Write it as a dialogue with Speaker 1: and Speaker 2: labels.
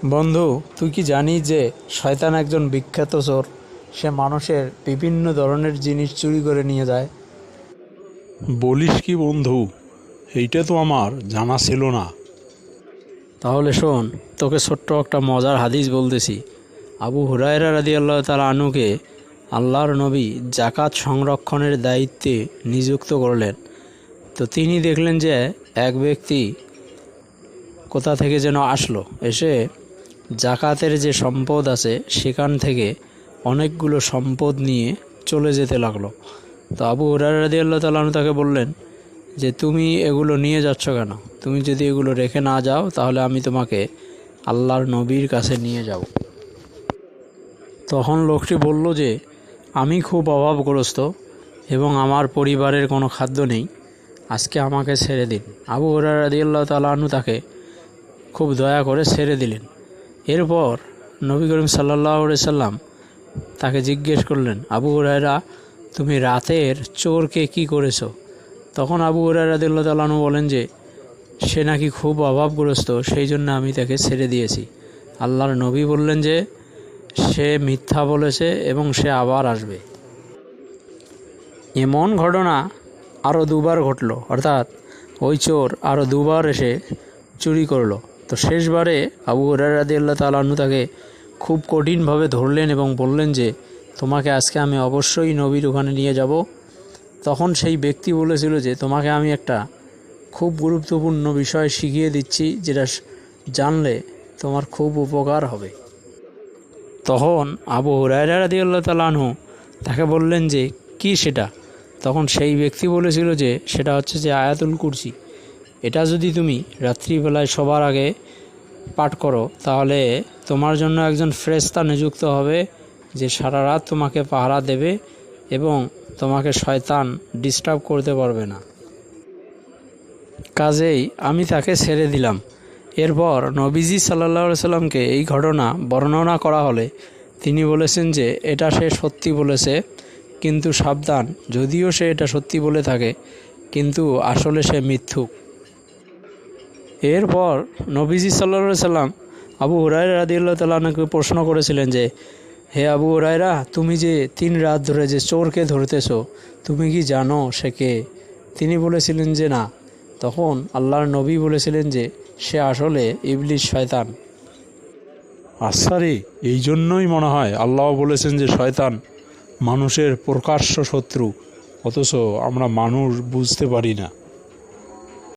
Speaker 1: বন্ধু, তুই কি জানিস যে শয়তান একজন বিখ্যাত চোর? সে মানুষের বিভিন্ন ধরনের জিনিস চুরি করে নিয়ে যায়।
Speaker 2: বলিস কি বন্ধু? এইটা তো আমার জানা ছিল না।
Speaker 1: তাহলে শোন, তোকে ছোট্ট একটা মজার হাদিস বলতেছি। আবু হুরায়রা রাদিয়াল্লাহু তাআলা আনহুকে আল্লাহর নবী জাকাত সংরক্ষণের দায়িত্বে নিযুক্ত করলেন। তো তিনি দেখলেন যে এক ব্যক্তি কোথা থেকে যেন আসলো, এসে জাকাতের যে সম্পদ আছে সেখান থেকে অনেকগুলো সম্পদ নিয়ে চলে যেতে লাগলো। তো আবু হুরায়রা রাদিয়াল্লাহু তাআলা আনহু তাকে বললেন যে তুমি এগুলো নিয়ে যাচ্ছ কেন? তুমি যদি এগুলো রেখে না যাও তাহলে আমি তোমাকে আল্লাহর নবীর কাছে নিয়ে যাব। তখন লোকটি বলল যে আমি খুব অভাবগ্রস্ত এবং আমার পরিবারের কোনো খাদ্য নেই, আজকে আমাকে ছেড়ে দিন। আবু হুরায়রা রাদিয়াল্লাহু তাআলা আনহু তাকে খুব দয়া করে ছেড়ে দিলেন। এরপর নবী করিম সাল্লাল্লাহু আলাইহি সাল্লাম তাকে জিজ্ঞেস করলেন, আবু হুরায়রা, তুমি রাতের চোরকে কি করেছো? তখন আবু হুরায়রা রাদিয়াল্লাহু তাআলা আনহু বলেন যে সে নাকি খুব অভাবগ্রস্ত, সেই জন্য আমি তাকে ছেড়ে দিয়েছি। আল্লাহর নবী বললেন যে সে মিথ্যা বলেছে এবং সে আবার আসবে। এমন ঘটনা আরও দুবার ঘটল, অর্থাৎ ওই চোর আরও দুবার এসে চুরি করলো। তো শেষবারে আবু হুরায়রা রাদিয়াল্লাহু তাআলা আনহু তাকে খুব কঠিনভাবে ধরলেন এবং বললেন যে তোমাকে আজকে আমি অবশ্যই নবীর ওখানে নিয়ে যাব। তখন সেই ব্যক্তি বলেছিল যে তোমাকে আমি একটা খুব গুরুত্বপূর্ণ বিষয় শিখিয়ে দিচ্ছি, যেটা জানলে তোমার খুব উপকার হবে। তখন আবু হুরায়রা রাদিয়াল্লাহু তাআলা আনহু তাকে বললেন যে কি সেটা? তখন সেই ব্যক্তি বলেছিল যে সেটা হচ্ছে যে আয়াতুল কুরসি। এটা যদি তুমি রাত্রিবেলায় সবার আগে পাঠ করো তাহলে তোমার জন্য একজন ফেরেশতা নিযুক্ত হবে, যে সারা রাত তোমাকে পাহারা দেবে এবং তোমাকে শয়তান ডিস্টার্ব করতে পারবে না। কাজেই আমি তাকে ছেড়ে দিলাম। এরপর নবীজি সাল্লাল্লাহু আলাইহি সাল্লামকে এই ঘটনা বর্ণনা করা হলে তিনি বলেছেন যে এটা সে সত্যি বলেছে, কিন্তু সাবধান, যদিও সে এটা সত্যি বলে থাকে কিন্তু আসলে সে মিথ্যুক। এরপর নবীজি সাল্লাল্লাহু আলাইহি সাল্লাম আবু হুরায়রা রাদিয়াল্লাহু তাআলা আনহুকে প্রশ্ন করেছিলেন যে হে আবু হুরায়রা, তুমি যে 3 রাত ধরে যে চোরকে ধরতেছো, তুমি কি জানো সে কে? তিনি বলেছিলেন যে না। তখন আল্লাহর নবী বলেছিলেন যে সে আসলে ইবলিস, শয়তান।
Speaker 2: আচ্ছা রে, এই জন্যই মনে হয় আল্লাহ বলেছেন যে শয়তান মানুষের প্রকাশ্য শত্রু, অথচ আমরা মানুষ বুঝতে পারি না।